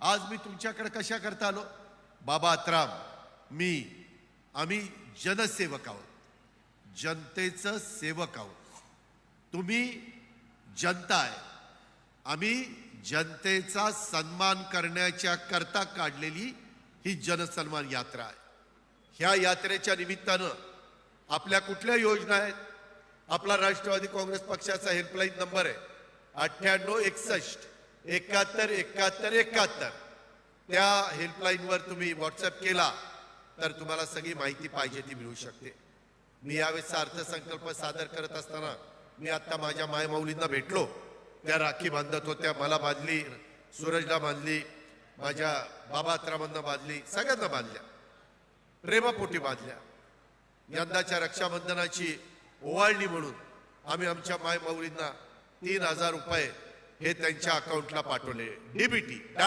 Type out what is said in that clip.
आज मी तुमच्याकडे कशा करता आलो? बाबा अत्राम, आम्ही जनसेवक आहोत, जनतेचं सेवक आहोत. तुम्ही जनता आहे. आम्ही जनतेचा सन्मान करण्याच्या करता काढलेली ही जनसन्मान यात्रा आहे. ह्या यात्रेच्या निमित्तानं आपल्या कुठल्या योजना आहेत? आपला राष्ट्रवादी काँग्रेस पक्षाचा हेल्पलाईन नंबर आहे 9861717171. त्या हेल्पलाईनवर तुम्ही व्हॉट्सअप केला तर तुम्हाला सगळी माहिती पाहिजे ती मिळू शकते. मी यावेळेचा अर्थसंकल्प सादर करत असताना मी आता माझ्या मायमाऊलींना भेटलो. त्या राखी बांधत होत्या, मला बांधली, सूरजला बांधली, माझ्या बाबा अत्रामांना बांधली, सगळ्यांना बांधल्या, प्रेमापोटी बांधल्या. यंदाच्या रक्षाबंधनाची ओवाळणी म्हणून आम्ही आमच्या मायमाऊलींना 3000 रुपये हे त्यांच्या अकाउंटला पाठवले, डीबीटी.